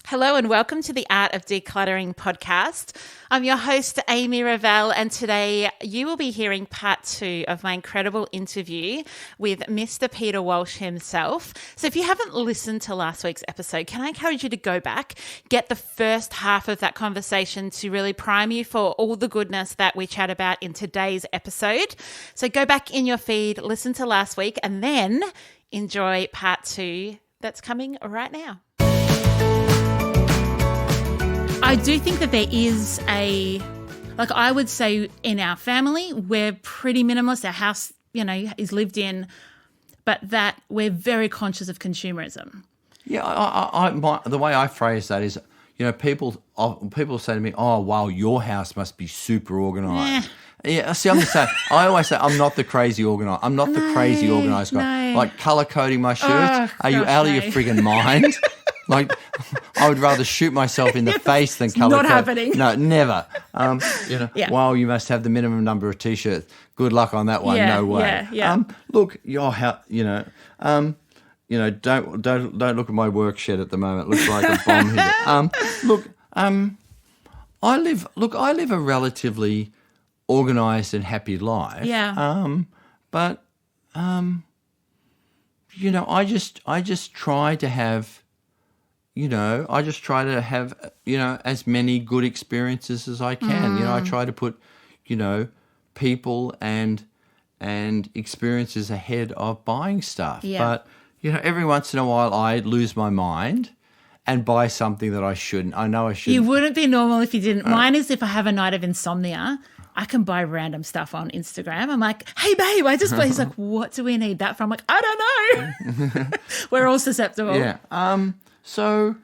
Hello and welcome to the Art of Decluttering podcast. I'm your host, Amy Revell, and today you will be hearing part 2 of my incredible interview with Mr. Peter Walsh himself. So if you haven't listened to last week's episode, can I encourage you to go back, get the first half of that conversation to really prime you for all the goodness that we chat about in today's episode. So go back in your feed, listen to last week, and then enjoy part 2 that's coming right now. I do think that there is I would say in our family, we're pretty minimalist. Our house, is lived in, but that we're very conscious of consumerism. Yeah, the way I phrase that is, people say to me, "Oh, wow, your house must be super organised." Yeah, see, I'm the same. I always say I'm not the crazy organised. I'm not the crazy organised guy. No. Like colour coding my shirts. Are you out of your friggin' mind? Like, I would rather shoot myself in the face than colour code. Not happening. No, never. Yeah. Well, you must have the minimum number of T-shirts. Good luck on that one. Yeah, no way. Yeah. Look, don't look at my work shed at the moment. It looks like a bomb hit. I live a relatively organised and happy life. Yeah. But I just try to have, as many good experiences as I can. I try to put, people and experiences ahead of buying stuff. Yeah. But, every once in a while I lose my mind and buy something that I shouldn't. I know I shouldn't. You wouldn't be normal if you didn't. Mine is if I have a night of insomnia, I can buy random stuff on Instagram. I'm like, hey, babe, I just bought. He's like, what do we need that from? I'm like, I don't know. We're all susceptible. Yeah. So,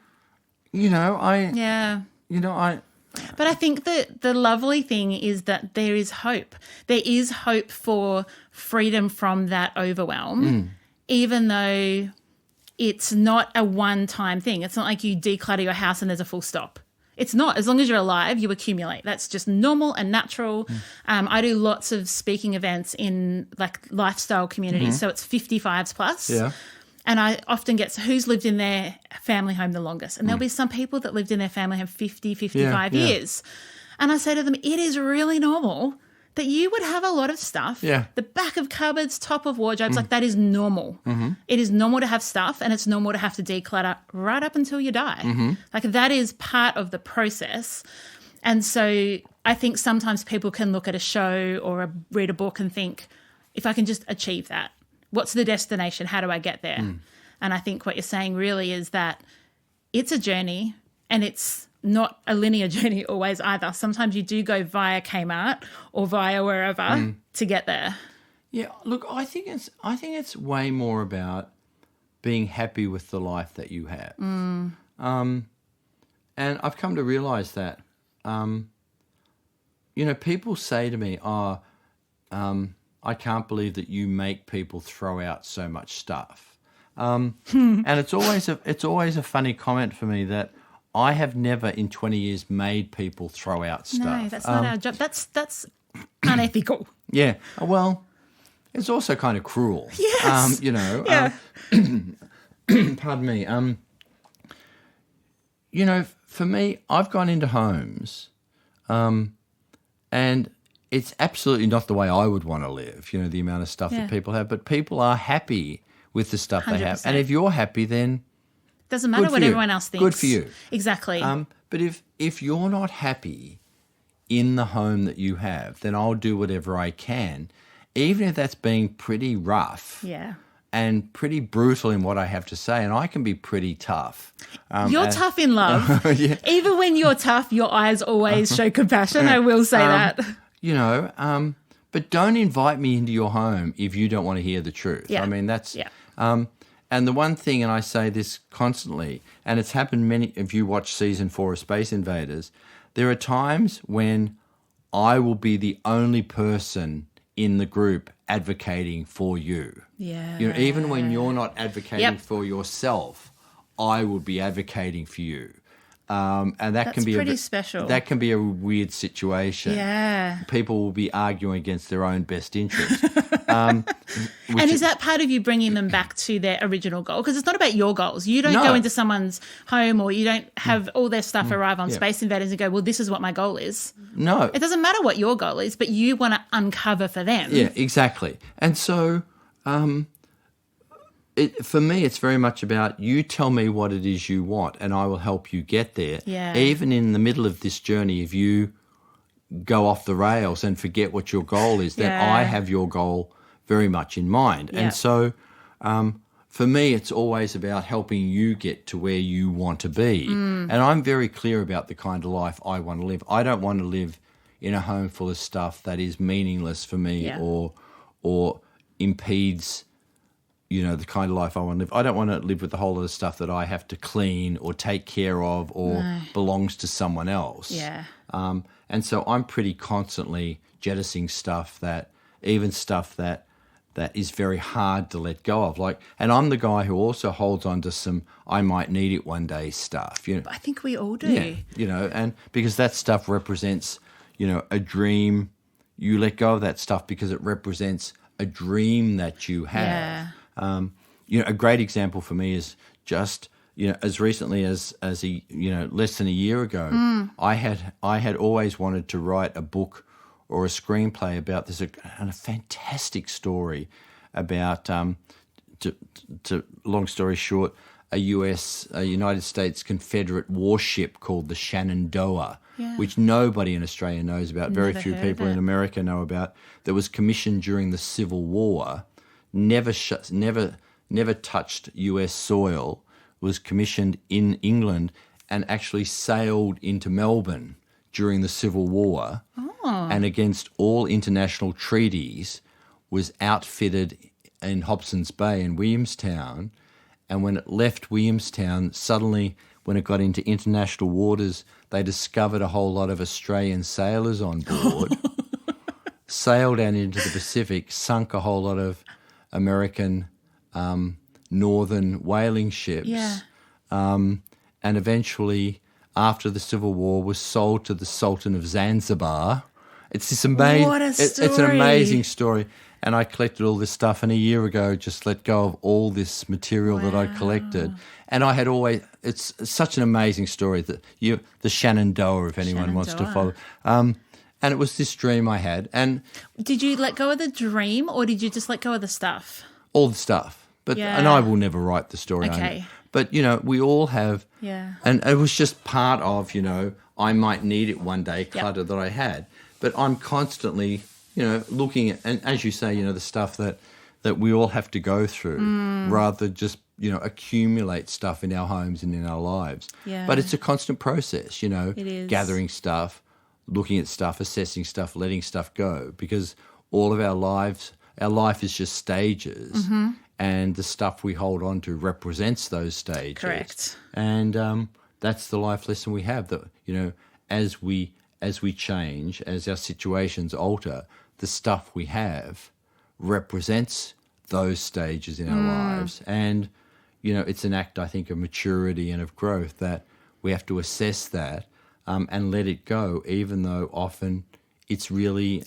I... Yeah. But I think that the lovely thing is that there is hope. There is hope for freedom from that overwhelm, even though it's not a one-time thing. It's not like you declutter your house and there's a full stop. It's not. As long as you're alive, you accumulate. That's just normal and natural. I do lots of speaking events in lifestyle communities, so it's 55s plus. Yeah. And I often get who's lived in their family home the longest. And there'll be some people that lived in their family home 50, 55 years. And I say to them, it is really normal that you would have a lot of stuff. Yeah. The back of cupboards, top of wardrobes, that is normal. It is normal to have stuff, and it's normal to have to declutter right up until you die. That is part of the process. And so I think sometimes people can look at a show or read a book and think, if I can just achieve that, what's the destination? How do I get there? And I think what you're saying really is that it's a journey, and it's not a linear journey always either. Sometimes you do go via Kmart or via wherever to get there. Yeah, look, I think it's way more about being happy with the life that you have. And I've come to realise that, people say to me, I can't believe that you make people throw out so much stuff. And it's always a funny comment for me that I have never in 20 years made people throw out stuff. No, that's not our job. That's unethical. Yeah. Well, it's also kind of cruel. Yes. Yeah. Pardon me. For me, I've gone into homes, and it's absolutely not the way I would want to live, the amount of stuff that people have. But people are happy with the stuff 100%. They have. And if you're happy, then doesn't matter what everyone else thinks. Good for you. Exactly. But if you're not happy in the home that you have, then I'll do whatever I can, even if that's being pretty rough. Yeah. And pretty brutal in what I have to say, and I can be pretty tough. You're tough in love. Yeah. Even when you're tough, your eyes always show compassion. I will say that. But don't invite me into your home if you don't want to hear the truth. Yeah. I mean, that's... Yeah. And the one thing, and I say this constantly, and it's happened if you watch season 4 of Space Invaders, there are times when I will be the only person in the group advocating for you. Yeah. Even when you're not advocating for yourself, I will be advocating for you. And that can be pretty special. That can be a weird situation. Yeah. People will be arguing against their own best interest. And is that part of you bringing them back to their original goal? Because it's not about your goals. You don't go into someone's home, or you don't have all their stuff arrive on Space Invaders and go, well, this is what my goal is. No. It doesn't matter what your goal is, but you want to uncover for them. Yeah, exactly. And so for me, it's very much about you tell me what it is you want and I will help you get there. Yeah. Even in the middle of this journey, if you go off the rails and forget what your goal is, then I have your goal very much in mind. Yeah. And so for me, it's always about helping you get to where you want to be. And I'm very clear about the kind of life I want to live. I don't want to live in a home full of stuff that is meaningless for me or impedes, the kind of life I want to live. I don't want to live with a whole lot of stuff that I have to clean or take care of or belongs to someone else. Yeah. And so I'm pretty constantly jettisoning stuff that is very hard to let go of. And I'm the guy who also holds on to some I might need it one day stuff. I think we all do. Yeah, and because that stuff represents, a dream. You let go of that stuff because it represents a dream that you have. Yeah. A great example for me is just, as recently as less than a year ago, I had always wanted to write a book or a screenplay about this, and a fantastic story about, to long story short, a United States Confederate warship called the Shenandoah, which nobody in Australia knows about. Very few people in America know about. That was commissioned during the Civil War, never touched US soil, was commissioned in England and actually sailed into Melbourne during the Civil War, and against all international treaties was outfitted in Hobson's Bay in Williamstown. And when it left Williamstown, suddenly when it got into international waters, they discovered a whole lot of Australian sailors on board, sailed out into the Pacific, sunk a whole lot of American northern whaling ships, and eventually, after the Civil War, was sold to the Sultan of Zanzibar. It's this amazing. What a story. It's an amazing story. And I collected all this stuff, and a year ago just let go of all this material that I collected. And I had always, it's such an amazing story, that the Shenandoah, if anyone wants to follow. And it was this dream I had. And did you let go of the dream, or did you just let go of the stuff? All the stuff. And I will never write the story. Okay. But, we all have. Yeah. And it was just part of, I might need it one day clutter that I had. But I'm constantly, looking at, and as you say, the stuff that we all have to go through rather than just, accumulate stuff in our homes and in our lives. Yeah. But it's a constant process, It is. gathering stuff, looking at stuff, assessing stuff, letting stuff go, because all of our life is just stages, and the stuff we hold on to represents those stages. Correct. And that's the life lesson we have, that, as we change, as our situations alter, the stuff we have represents those stages in our lives. And, it's an act, I think, of maturity and of growth, that we have to assess that and let it go, even though often it's really...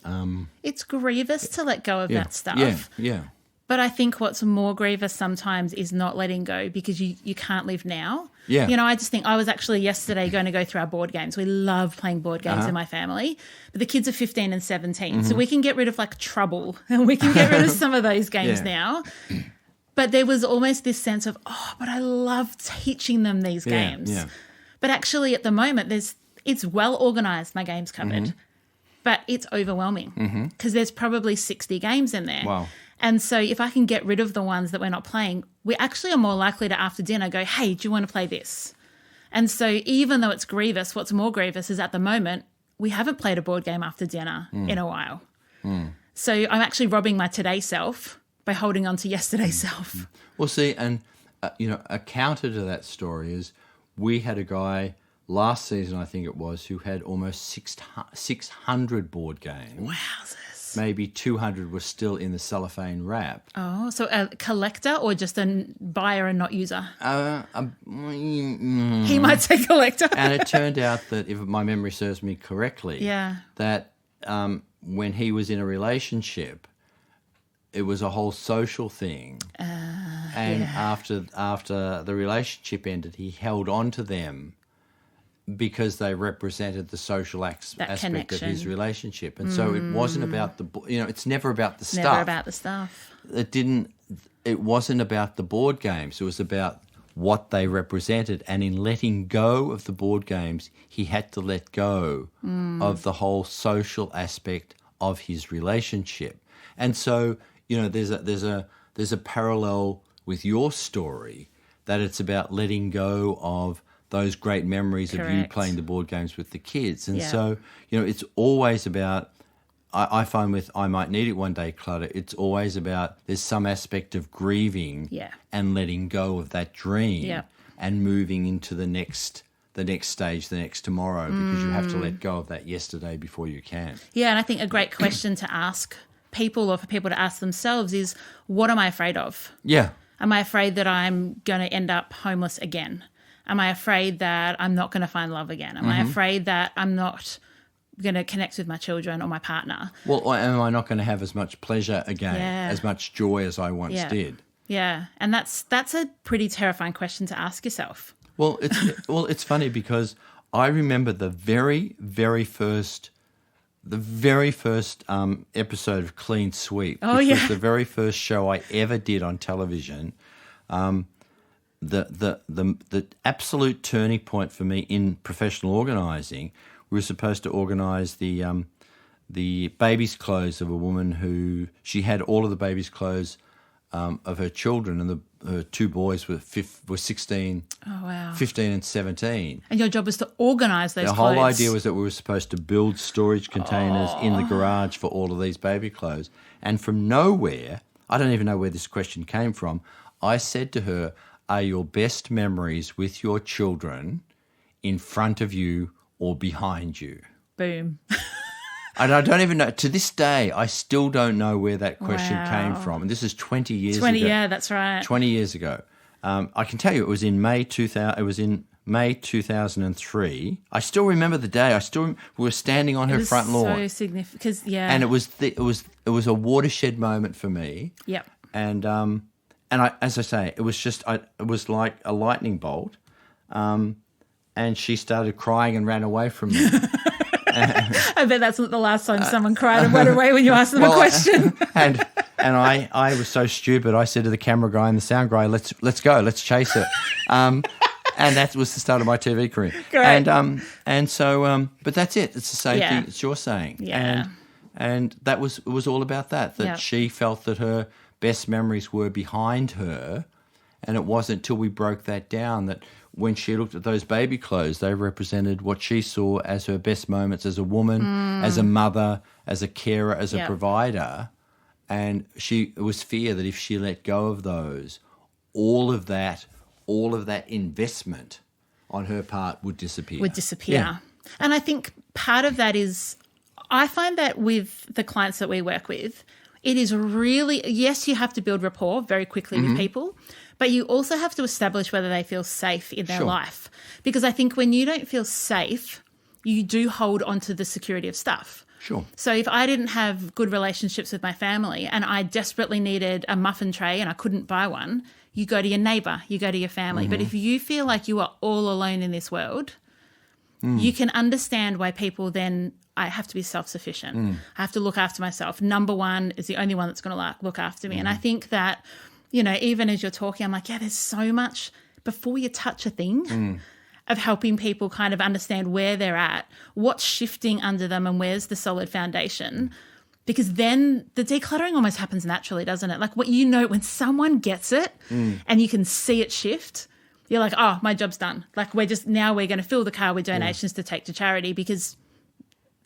it's grievous to let go of that stuff. Yeah. But I think what's more grievous sometimes is not letting go, because you can't live now. Yeah. I just think I was actually yesterday going to go through our board games. We love playing board games in my family. But the kids are 15 and 17. So we can get rid of Trouble, and we can get rid of some of those games now. But there was almost this sense of, but I love teaching them these games. Yeah. But actually at the moment it's well organised, my games cupboard. But it's overwhelming because there's probably 60 games in there. Wow. And so if I can get rid of the ones that we're not playing, we actually are more likely to, after dinner, go, hey, do you want to play this? And so even though it's grievous, what's more grievous is at the moment, we haven't played a board game after dinner in a while. So I'm actually robbing my today self by holding on to yesterday's self. Well, see, and, a counter to that story is we had a guy last season, I think it was, who had almost 600 board games. Wowzers. maybe 200 were still in the cellophane wrap. Oh, so a collector or just a buyer and not user? He might say collector. And it turned out that, if my memory serves me correctly, that when he was in a relationship, it was a whole social thing. And after the relationship ended, he held on to them because they represented the social aspect of his relationship. And so it wasn't about it's never about the stuff. Never about the stuff. It wasn't about the board games. It was about what they represented. And in letting go of the board games, he had to let go of the whole social aspect of his relationship. And so, there's a parallel with your story, that it's about letting go of those great memories of you playing the board games with the kids. And so, it's always about, I find with I Might Need It One Day clutter, it's always about there's some aspect of grieving and letting go of that dream and moving into the next stage, the next tomorrow, because you have to let go of that yesterday before you can. Yeah, and I think a great question to ask people, or for people to ask themselves, is, what am I afraid of? Yeah. Am I afraid that I'm going to end up homeless again? Am I afraid that I'm not going to find love again? Am I afraid that I'm not going to connect with my children or my partner? Well, am I not going to have as much pleasure again, as much joy as I once did? Yeah, and that's a pretty terrifying question to ask yourself. Well, it's funny because I remember the very, very first episode of Clean Sweep, which was the very first show I ever did on television. The absolute turning point for me in professional organising, we were supposed to organise the baby's clothes of a woman who, she had all of the baby's clothes of her children, and her two boys were 16, 15 and 17. And your job was to organise those clothes. The whole idea was that we were supposed to build storage containers in the garage for all of these baby clothes. And from nowhere, I don't even know where this question came from, I said to her, are your best memories with your children in front of you or behind you? Boom. And I don't even know, to this day, I still don't know where that question came from. And this is 20 years ago. Yeah, that's right. 20 years ago. I can tell you, it was in May 2003. I still remember the day. We were standing on her front lawn. So significant, And it was a watershed moment for me. Yep. And I, as I say, it was like a lightning bolt. And she started crying and ran away from me. I bet that's not the last time someone cried and went away when you asked them a question. And I was so stupid. I said to the camera guy and the sound guy, "Let's go, let's chase it." And that was the start of my TV career. Great. And so, but that's it. It's the same thing that you're saying. Yeah. And it was all about that she felt that her best memories were behind her, and it wasn't till we broke that down that when she looked at those baby clothes, they represented what she saw as her best moments as a woman, as a mother, as a carer, as a provider. And it was fear that if she let go of those, all of that investment on her part would disappear. Yeah. And I think part of that is, I find that with the clients that we work with, it is really, yes, you have to build rapport very quickly with people, but you also have to establish whether they feel safe in their life. Because I think when you don't feel safe, you do hold on to the security of stuff. Sure. So if I didn't have good relationships with my family and I desperately needed a muffin tray and I couldn't buy one, you go to your neighbour, you go to your family. But if you feel like you are all alone in this world, you can understand why people then, I have to be self-sufficient. I have to look after myself. Number one is the only one that's going to look after me. And I think that, even as you're talking, I'm like, there's so much before you touch a thing of helping people kind of understand where they're at, what's shifting under them and where's the solid foundation. Because then the decluttering almost happens naturally, doesn't it? Like when someone gets it and you can see it shift, you're like, oh, my job's done. Like we're going to fill the car with donations to take to charity, because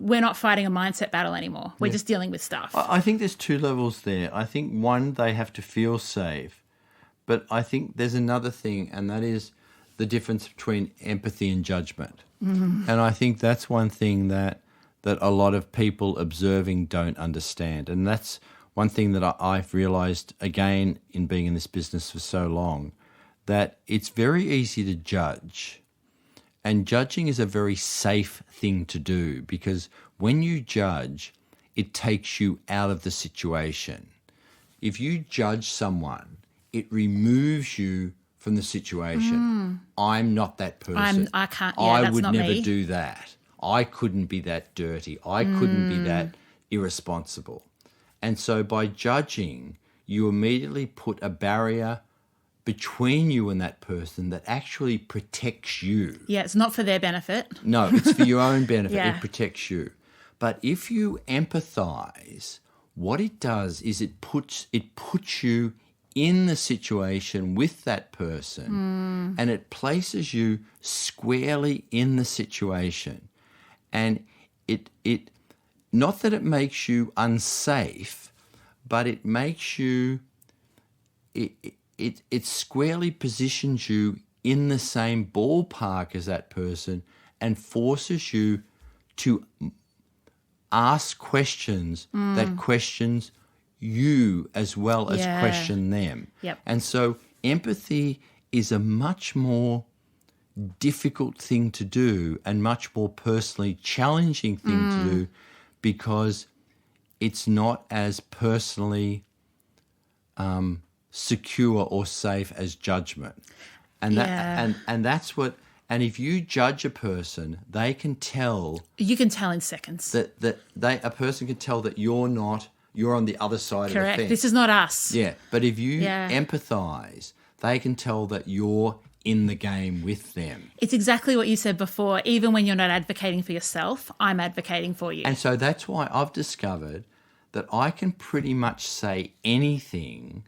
we're not fighting a mindset battle anymore. We're just dealing with stuff. I think there's two levels there. I think one, they have to feel safe. But I think there's another thing, and that is the difference between empathy and judgment. And I think that's one thing that that a lot of people observing don't understand. And that's one thing that I've realized, again, in being in this business for so long, that it's very easy to judge. And judging is a very safe thing to do, because when you judge, it takes you out of the situation. If you judge someone, it removes you from the situation. I'm not that person. I can't. Yeah, I that's would not never me. do that. I couldn't be that dirty. I couldn't be that irresponsible. And so by judging, you immediately put a barrier between you and that person that actually protects you. Yeah, it's not for their benefit. No, it's for your own benefit. Yeah. It protects you. But if you empathize, what it does is it puts you in the situation with that person, and it places you squarely in the situation. And it not that it makes you unsafe, but it makes you it squarely positions you in the same ballpark as that person and forces you to ask questions that questions you as well as question them. Yep. And so empathy is a much more difficult thing to do and much more personally challenging thing to do, because it's not as personally secure or safe as judgment. And that's what. And if you judge a person, they can tell. You can tell in seconds. That a person can tell that you're on the other side Correct. of the fence. This is not us. Yeah, but if you empathize, they can tell that you're in the game with them. It's exactly what you said before. Even when you're not advocating for yourself, I'm advocating for you. And so that's why I've discovered that I can pretty much say anything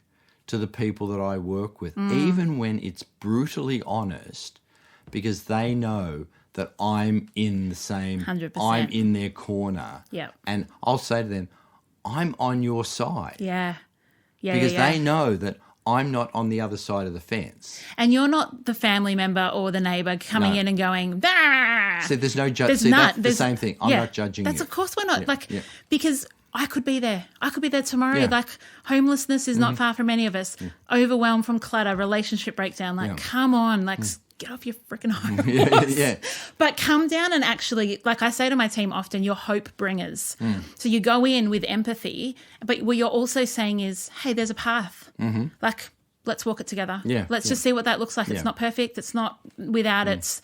to the people that I work with, even when it's brutally honest, because they know that I'm in the same, 100%. I'm in their corner. Yeah. And I'll say to them, I'm on your side. Yeah. Yeah. Because yeah. they know that I'm not on the other side of the fence. And you're not the family member or the neighbour coming in and going, "Bah!" So there's no judge. There's That's the same thing. I'm not judging you. Of course we're not. Yeah. Because I could be there. I could be there tomorrow. Yeah. Like, homelessness is not far from any of us. Overwhelmed from clutter, relationship breakdown. Like, come on. Like, get off your freaking high horse. Yeah. But come down and actually, like I say to my team often, you're hope bringers. So you go in with empathy, but what you're also saying is, hey, there's a path. Like, let's walk it together. Yeah. Let's just see what that looks like. It's not perfect. It's not without its,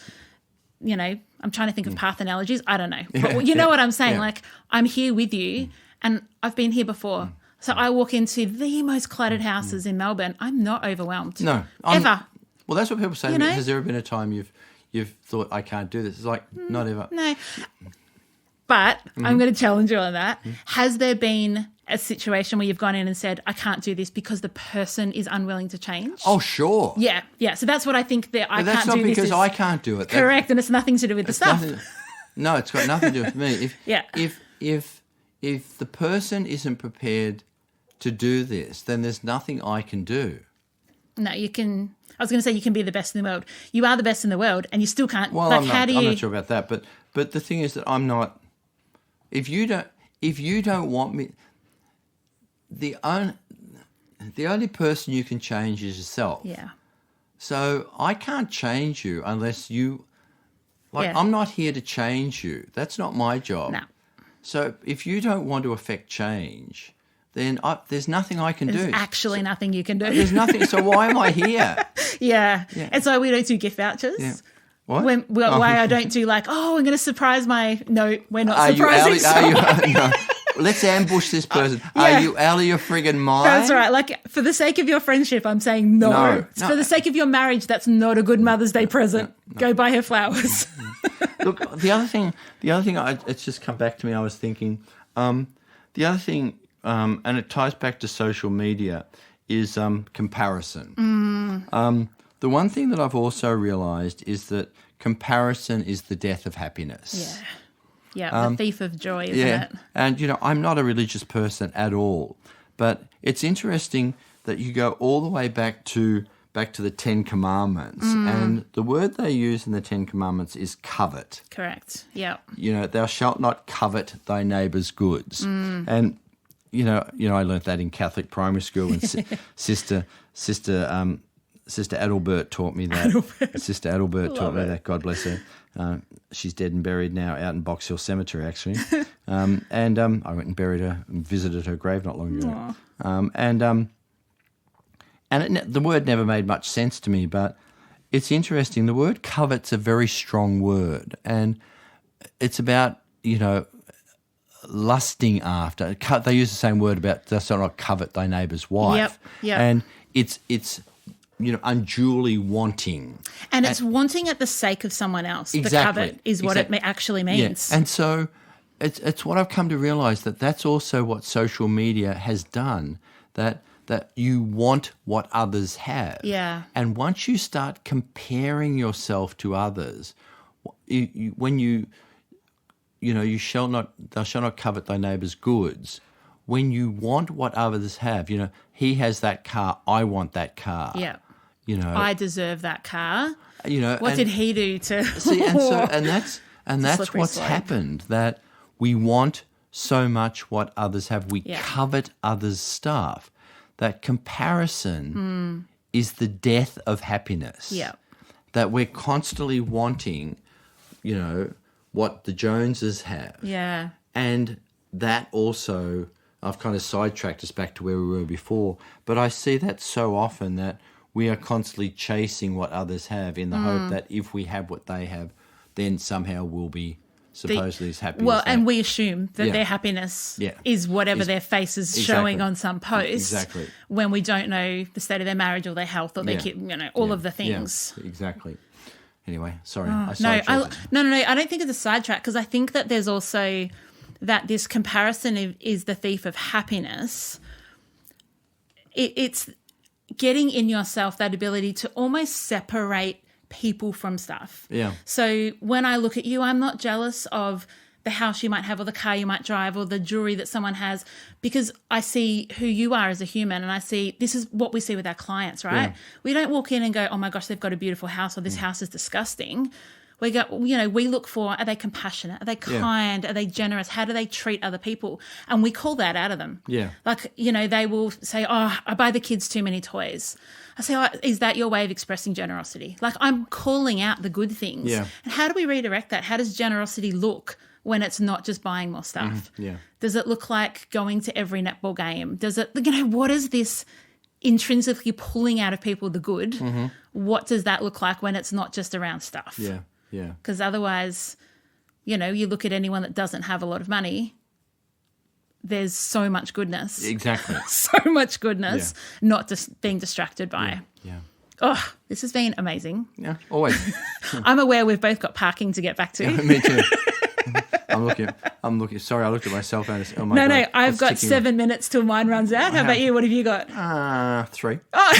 I'm trying to think of path analogies. I don't know. But you know what I'm saying? Yeah. Like, I'm here with you and I've been here before. So I walk into the most cluttered houses in Melbourne. I'm not overwhelmed. No. Ever. Well, that's what people say. You know? Has there ever been a time you've thought, I can't do this? It's like, not ever. No. But I'm going to challenge you on that. Has there been a situation where you've gone in and said, I can't do this because the person is unwilling to change? Oh, sure. Yeah. So that's what I think that I But that's can't not do this because is I can't do it. correct, and it's nothing to do with the stuff. No, it's got nothing to do with me. If the person isn't prepared to do this, then there's nothing I can do. No, you can. I was going to say you can be the best in the world. You are the best in the world, and you still can't. Well, like, I'm not sure about that, but the thing is that I'm not. If you don't want me, the only person you can change is yourself. Yeah. So I can't change you unless you. I'm not here to change you. That's not my job. No. So if you don't want to affect change, then there's nothing I can do. There's actually nothing you can do. There's nothing. So why am I here? Yeah. And so we don't do gift vouchers. Yeah. What? Why I don't do like, I'm going to surprise no, we're not surprising someone. No. Let's ambush this person. Are you out of your friggin' mind? That's right. Like, for the sake of your friendship, I'm saying no. No. For the sake of your marriage, that's not a good Mother's Day present. No. Go buy her flowers. Look, the other thing, it's just come back to me. I was thinking, the other thing, and it ties back to social media, is comparison. The one thing that I've also realised is that comparison is the death of happiness. Yeah, the thief of joy, isn't it? And, I'm not a religious person at all, but it's interesting that you go all the way back to back to the 10 Commandments, and the word they use in the 10 Commandments is covet. Correct. Yeah. Thou shalt not covet thy neighbour's goods. And I learnt that in Catholic primary school, and Sister Adalbert taught me that. Sister Adalbert taught me that. God bless her. She's dead and buried now out in Box Hill Cemetery, actually. I went and buried her and visited her grave not long ago. The word never made much sense to me, but it's interesting. The word covet's a very strong word, and it's about, lusting after. They use the same word about thou shalt not covet thy neighbour's wife. Yep. And it's unduly wanting. And it's wanting at the sake of someone else. Exactly. The covet is what it actually means. Yeah. And so it's what I've come to realise, that that's also what social media has done, that you want what others have. Yeah. And once you start comparing yourself to others, when thou shalt not covet thy neighbour's goods. When you want what others have, he has that car, I want that car. Yeah. I deserve that car. What did he do to see? And that's what's happened. That we want so much what others have. We covet others' stuff. That comparison is the death of happiness. Yeah. That we're constantly wanting, what the Joneses have. Yeah. And that also, I've kind of sidetracked us back to where we were before, but I see that so often, that we are constantly chasing what others have in the hope that if we have what they have, then somehow we'll be supposedly as happy as they. And we assume that their happiness is whatever their face is showing on some post. Exactly. When we don't know the state of their marriage or their health or their kid, all of the things. Yeah, exactly. Anyway, sorry. No, I don't think it's a sidetrack, because I think that there's also that this comparison is the thief of happiness. It's getting in yourself that ability to almost separate people from stuff. Yeah. So when I look at you, I'm not jealous of the house you might have or the car you might drive or the jewelry that someone has, because I see who you are as a human, and I see this is what we see with our clients, right? Yeah. We don't walk in and go, oh my gosh, they've got a beautiful house, or this house is disgusting. We go, we look for, are they compassionate? Are they kind? Are they generous? How do they treat other people? And we call that out of them. Yeah. Like, they will say, oh, I buy the kids too many toys. I say, oh, is that your way of expressing generosity? Like, I'm calling out the good things. Yeah. And how do we redirect that? How does generosity look when it's not just buying more stuff? Yeah. Does it look like going to every netball game? Does it, what is this intrinsically pulling out of people the good? What does that look like when it's not just around stuff? Yeah. Yeah. Because otherwise, you look at anyone that doesn't have a lot of money, there's so much goodness. Exactly. So much goodness, not just being distracted by. Yeah. Oh, this has been amazing. Yeah, always. I'm aware we've both got parking to get back to. Yeah, me too. I'm looking. Sorry, I looked at myself and oh my God. No, I've got 7 minutes till mine runs out. How about you? What have you got? 3. Oh.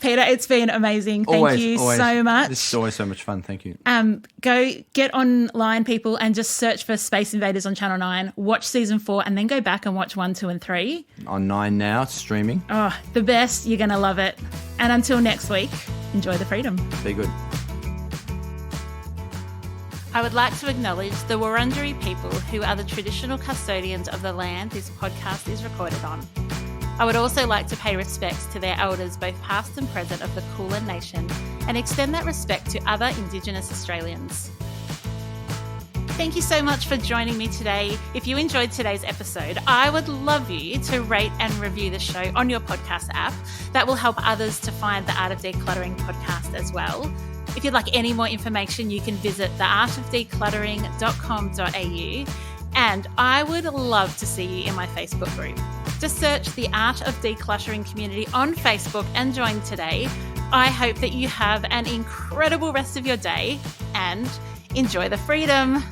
Peter, it's been amazing. Thank you so much. This is always so much fun. Thank you. Go get online, people, and just search for Space Invaders on Channel 9. Watch season 4 and then go back and watch 1, 2 and 3. On 9 now, it's streaming. Oh, the best. You're going to love it. And until next week, enjoy the freedom. Be good. I would like to acknowledge the Wurundjeri people, who are the traditional custodians of the land this podcast is recorded on. I would also like to pay respects to their elders, both past and present, of the Kulin Nation, and extend that respect to other Indigenous Australians. Thank you so much for joining me today. If you enjoyed today's episode, I would love you to rate and review the show on your podcast app. That will help others to find the Art of Decluttering podcast as well. If you'd like any more information, you can visit theartofdecluttering.com.au, and I would love to see you in my Facebook group. Just search the Art of Decluttering community on Facebook and join today. I hope that you have an incredible rest of your day and enjoy the freedom.